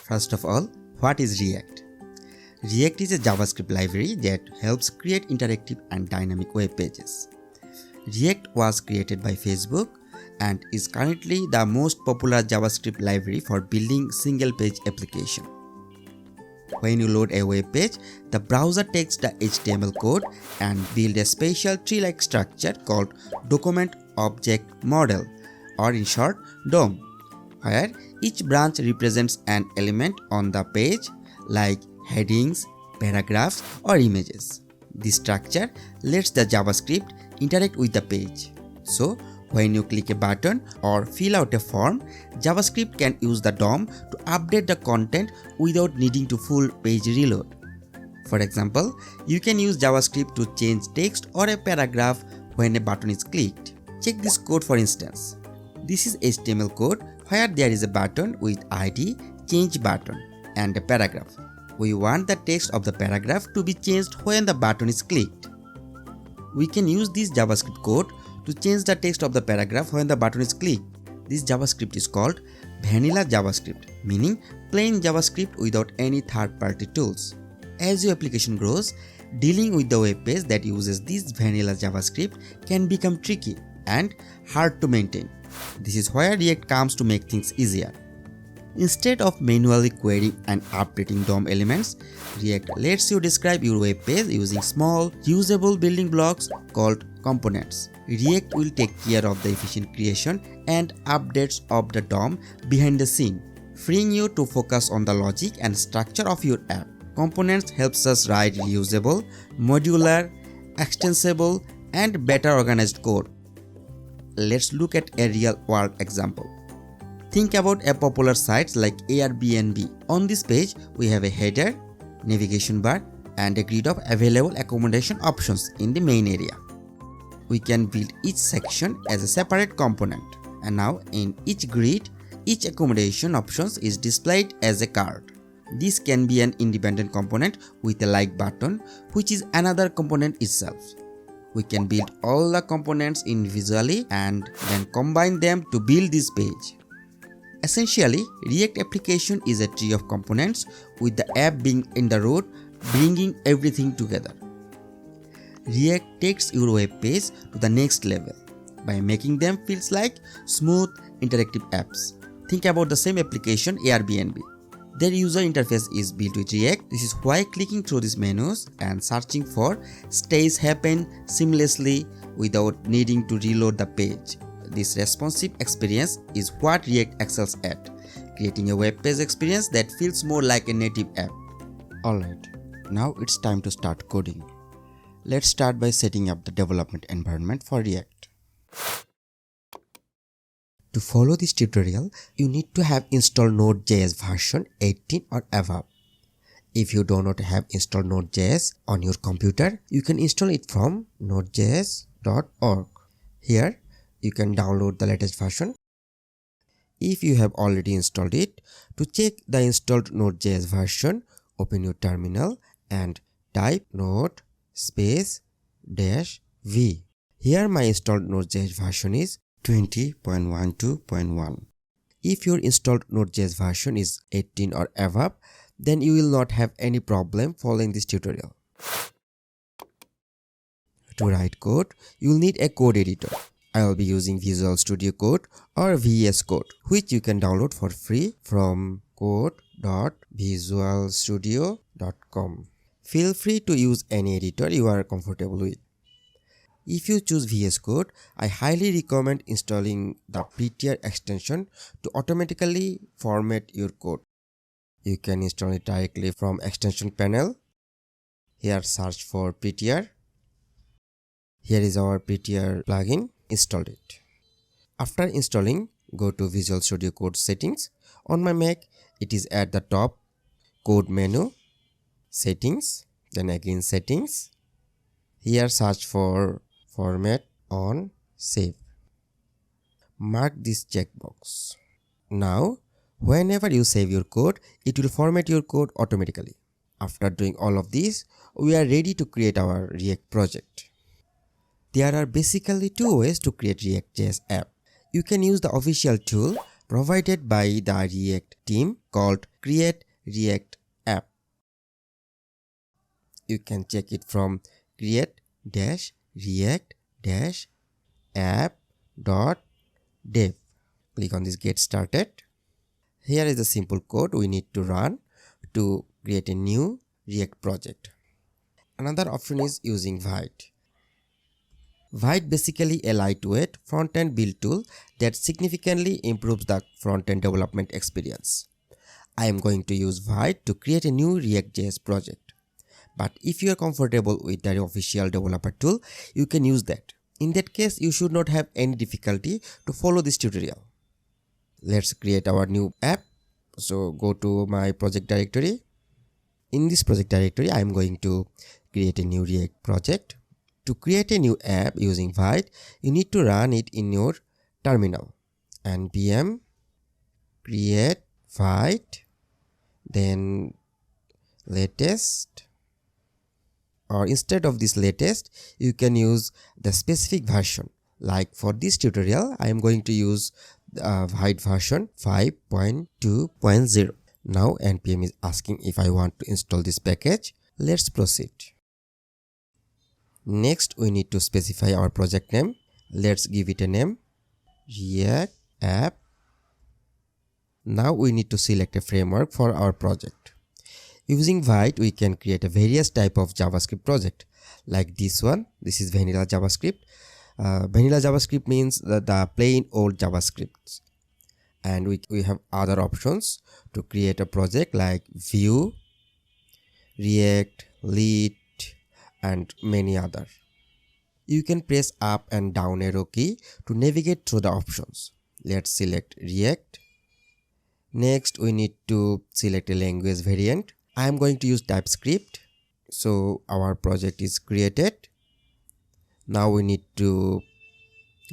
First of all, what is React? React is a JavaScript library that helps create interactive and dynamic web pages. React was created by Facebook and is currently the most popular JavaScript library for building single-page application. When you load a web page, the browser takes the HTML code and builds a special tree-like structure called Document Object Model, or in short, DOM, where each branch represents an element on the page like headings, paragraphs, or images. This structure lets the JavaScript interact with the page. So, when you click a button or fill out a form, JavaScript can use the DOM to update the content without needing to full page reload. For example, you can use JavaScript to change text or a paragraph when a button is clicked. Check this code for instance. This is HTML code where there is a button with ID, change button, and a paragraph. We want the text of the paragraph to be changed when the button is clicked. We can use this JavaScript code to change the text of the paragraph when the button is clicked. This JavaScript is called vanilla JavaScript, meaning plain JavaScript without any third-party tools. As your application grows, dealing with the web page that uses this vanilla JavaScript can become tricky and hard to maintain. This is where React comes to make things easier. Instead of manually querying and updating DOM elements, React lets you describe your web page using small, usable building blocks called components. React will take care of the efficient creation and updates of the DOM behind the scene, freeing you to focus on the logic and structure of your app. Components helps us write reusable, modular, extensible, and better organized code. Let's look at a real-world example. Think about a popular site like Airbnb. On this page, we have a header, navigation bar, and a grid of available accommodation options in the main area. We can build each section as a separate component. And now in each grid, each accommodation options is displayed as a card. This can be an independent component with a like button, which is another component itself. We can build all the components individually and then combine them to build this page. Essentially, React application is a tree of components with the app being in the root, bringing everything together. React takes your web page to the next level by making them feel like smooth, interactive apps. Think about the same application Airbnb. Their user interface is built with React. This is why clicking through these menus and searching for stays happen seamlessly without needing to reload the page. This responsive experience is what React excels at, creating a web page experience that feels more like a native app. Alright, now it's time to start coding. Let's start by setting up the development environment for React. To follow this tutorial, you need to have installed Node.js version 18 or above. If you do not have installed Node.js on your computer, you can install it from nodejs.org. Here, you can download the latest version. If you have already installed it, to check the installed Node.js version, open your terminal and type node -v. Here my installed Node.js version is 20.12.1. If your installed Node.js version is 18 or above, then you will not have any problem following this tutorial. To write code, you will need a code editor. I will be using Visual Studio Code or VsCode, which you can download for free from code.visualstudio.com. Feel free to use any editor you are comfortable with. If you choose VsCode, I highly recommend installing the Prettier extension to automatically format your code. You can install it directly from extension panel. Here search for Prettier. Here is our Prettier plugin. Install it. After installing, go to Visual Studio Code settings. On my Mac, it is at the top, code menu, settings, then again settings. Here search for format on save. Mark this checkbox. Now, whenever you save your code, it will format your code automatically. After doing all of this, we are ready to create our React project. There are basically two ways to create React.js app. You can use the official tool provided by the React team called create React app. You can check it from create-react-app.dev. Click on this get started. Here is the simple code we need to run to create a new React project. Another option is using Vite. Vite basically a lightweight front-end build tool that significantly improves the front-end development experience. I am going to use Vite to create a new React.js project. But if you are comfortable with the official developer tool, you can use that. In that case, you should not have any difficulty to follow this tutorial. Let's create our new app. So go to my project directory. In this project directory, I am going to create a new React project. To create a new app using Vite, you need to run it in your terminal. npm create Vite, then latest, or instead of this latest, you can use the specific version. Like for this tutorial, I am going to use Vite version 5.2.0. Now npm is asking if I want to install this package. Let's proceed. Next, we need to specify our project name. Let's give it a name, React app. Now we need to select a framework for our project. Using Vite, we can create a various type of JavaScript project like this one. This is vanilla JavaScript. Vanilla JavaScript means the plain old JavaScript. And we have other options to create a project like Vue, React, Lit, and many other. You can press up and down arrow key to navigate through the options. Let's select React. Next, we need to select a language variant. I am going to use TypeScript. So our project is created. Now we need to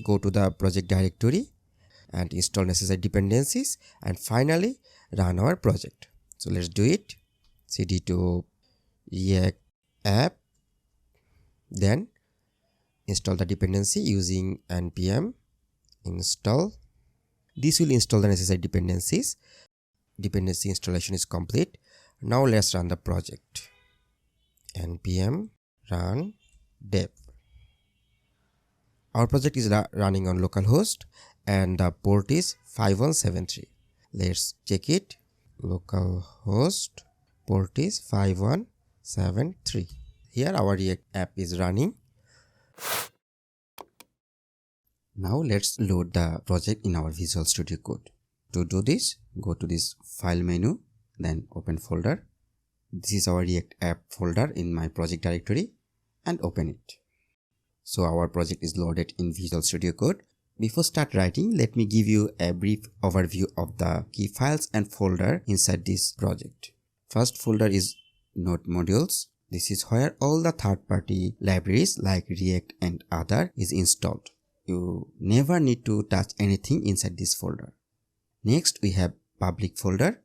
go to the project directory and install necessary dependencies and finally run our project. So let's do it. cd to React app, then install the dependency using npm install. This will install the necessary dependencies. Dependency installation is complete. Now let's run the project. npm run dev. Our project is running on localhost and the port is 5173. Let's check it. Localhost port is 5173. Here our React app is running. Now let's load the project in our Visual Studio Code. To do this, go to this file menu, then open folder. This is our React app folder in my project directory and open it. So our project is loaded in Visual Studio Code. Before start writing, let me give you a brief overview of the key files and folder inside this project. First folder is Node modules. This is where all the third-party libraries like React and other is installed. You never need to touch anything inside this folder. Next, we have public folder.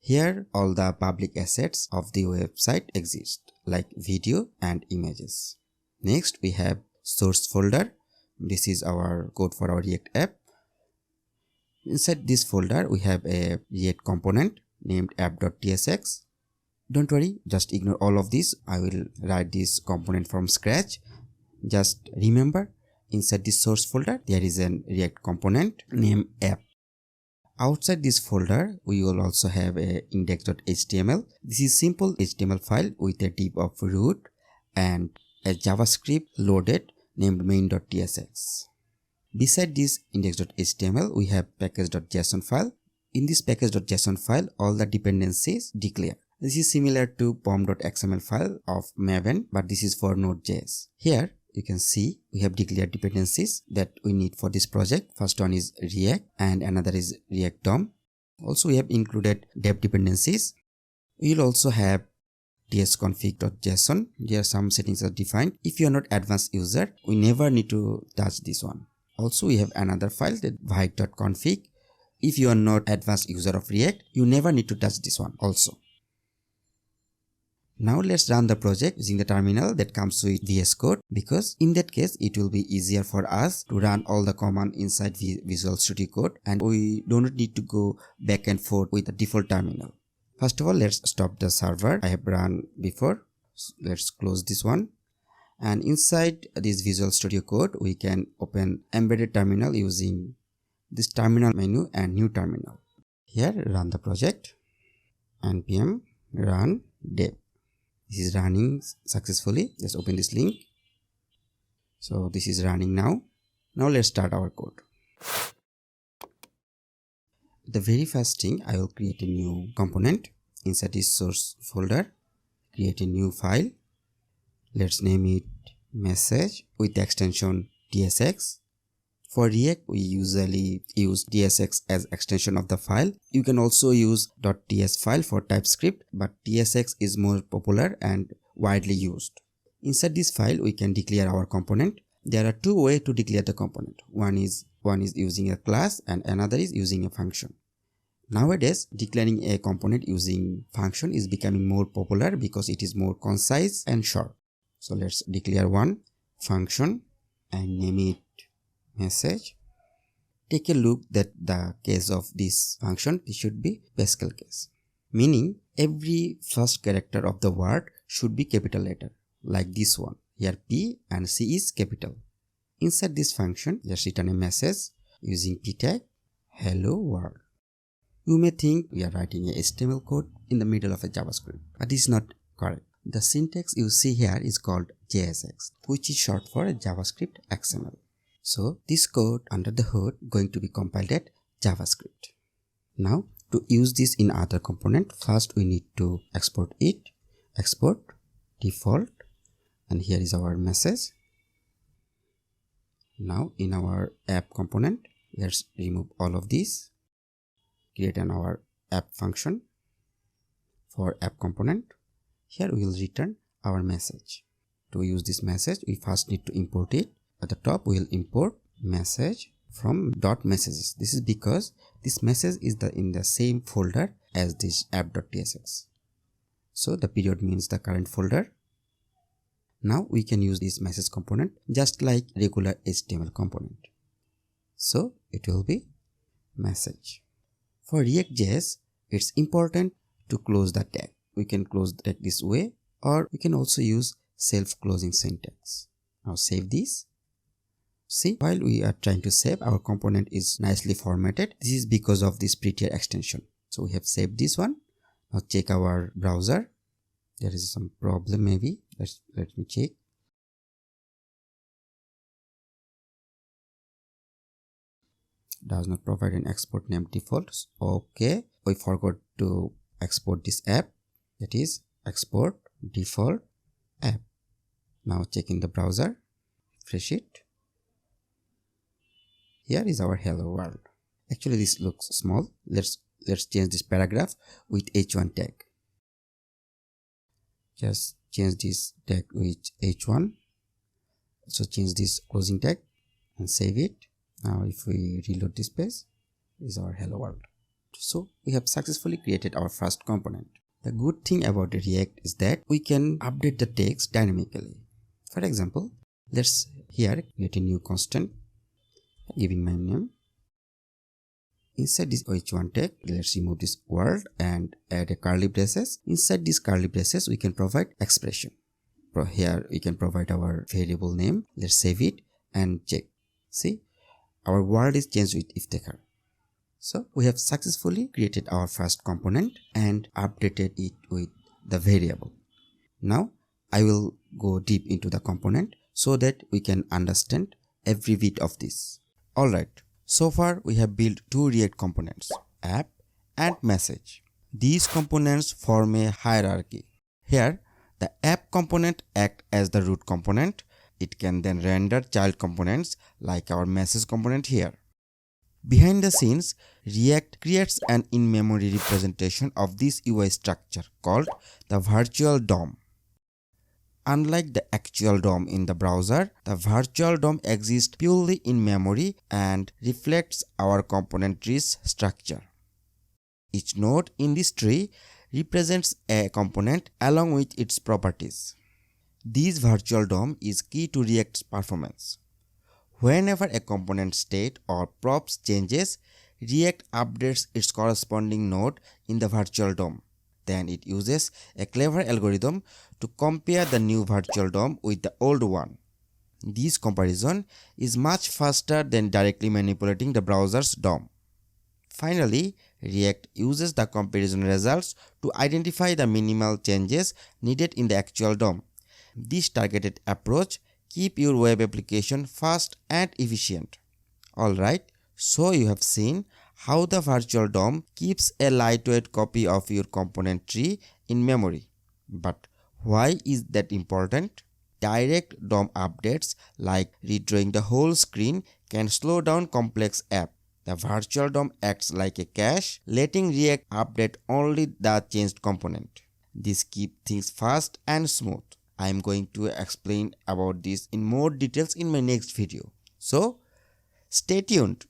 Here, all the public assets of the website exist, like video and images. Next, we have source folder. This is our code for our React app. Inside this folder, we have a React component named app.tsx. Don't worry, just ignore all of this. I will write this component from scratch. Just remember, inside this source folder, there is a React component named app. Outside this folder, we will also have a index.html. This is simple HTML file with a div of root and a JavaScript loaded named main.tsx. Beside this index.html, we have package.json file. In this package.json file, all the dependencies declare. This is similar to pom.xml file of Maven, but this is for Node.js. Here, you can see we have declared dependencies that we need for this project. First one is React and another is React DOM. Also, we have included dev dependencies. We will also have tsconfig.json. Here some settings are defined. If you are not advanced user, we never need to touch this one. Also, we have another file that vite.config. If you are not advanced user of React, you never need to touch this one also. Now let's run the project using the terminal that comes with VsCode, because in that case it will be easier for us to run all the command inside Visual Studio Code and we don't need to go back and forth with the default terminal. First of all, let's stop the server I have run before. So let's close this one, and inside this Visual Studio Code we can open embedded terminal using this terminal menu and new terminal. Here run the project, npm run dev. This is running successfully. Let's open this link. So this is running now. Now let's start our code. The very first thing, I will create a new component inside this source folder. Create a new file. Let's name it message with the extension tsx. For React, we usually use tsx as extension of the file. You can also use .ts file for TypeScript, but tsx is more popular and widely used. Inside this file, we can declare our component. There are two ways to declare the component. One is using a class and another is using a function. Nowadays, declaring a component using function is becoming more popular because it is more concise and short. So let's declare one function and name it message. Take a look that the case of this function, it should be Pascal case, meaning every first character of the word should be capital letter, like this one. Here P and C is capital. Inside this function, let's return a message using p tag hello world. You may think we are writing a HTML code in the middle of a JavaScript, but this is not correct. The syntax you see here is called JSX, which is short for JavaScript XML. So this code under the hood going to be compiled at JavaScript. Now to use this in other component, first we need to export it. Export default, and here is our message. Now in our app component, let's remove all of these. Create our app function. For app component, here we will return our message. To use this message, we first need to import it. At the top, we will import message from .messages. This is because this message is in the same folder as this app.tsx. So the period means the current folder. Now we can use this message component just like regular HTML component. So it will be message. For React.js, it's important to close the tag. We can close the tag this way, or we can also use self-closing syntax. Now save this. See, while we are trying to save, our component is nicely formatted. This is because of this prettier extension. So we have saved this one. Now check our browser. There is some problem maybe. Let me check. Does not provide an export name default. Okay, we forgot to export this app. That is export default app. Now check in the browser. Refresh it. Here is our hello world. Actually this looks small. Let's change this paragraph with h1 tag. Just change this tag with h1. So change this closing tag and save it. Now if we reload this page, this is our hello world. So we have successfully created our first component. The good thing about React is that we can update the text dynamically. For example, let's here create a new constant, giving my name. Inside this h1 tag, let's remove this world and add a curly braces. Inside these curly braces, we can provide expression. Here we can provide our variable name. Let's save it and check. See, our world is changed with if taker. So we have successfully created our first component and updated it with the variable. Now I will go deep into the component so that we can understand every bit of this. Alright, so far we have built two React components, app and message. These components form a hierarchy. Here, the app component acts as the root component. It can then render child components like our message component here. Behind the scenes, React creates an in-memory representation of this UI structure called the virtual DOM. Unlike the actual DOM in the browser, the virtual DOM exists purely in memory and reflects our component tree's structure. Each node in this tree represents a component along with its properties. This virtual DOM is key to React's performance. Whenever a component state or props changes, React updates its corresponding node in the virtual DOM. Then it uses a clever algorithm to compare the new virtual DOM with the old one. This comparison is much faster than directly manipulating the browser's DOM. Finally, React uses the comparison results to identify the minimal changes needed in the actual DOM. This targeted approach keeps your web application fast and efficient. Alright, so you have seen how the virtual DOM keeps a lightweight copy of your component tree in memory. But why is that important? Direct DOM updates like redrawing the whole screen can slow down complex apps. The virtual DOM acts like a cache, letting React update only the changed component. This keeps things fast and smooth. I am going to explain about this in more details in my next video. So, stay tuned.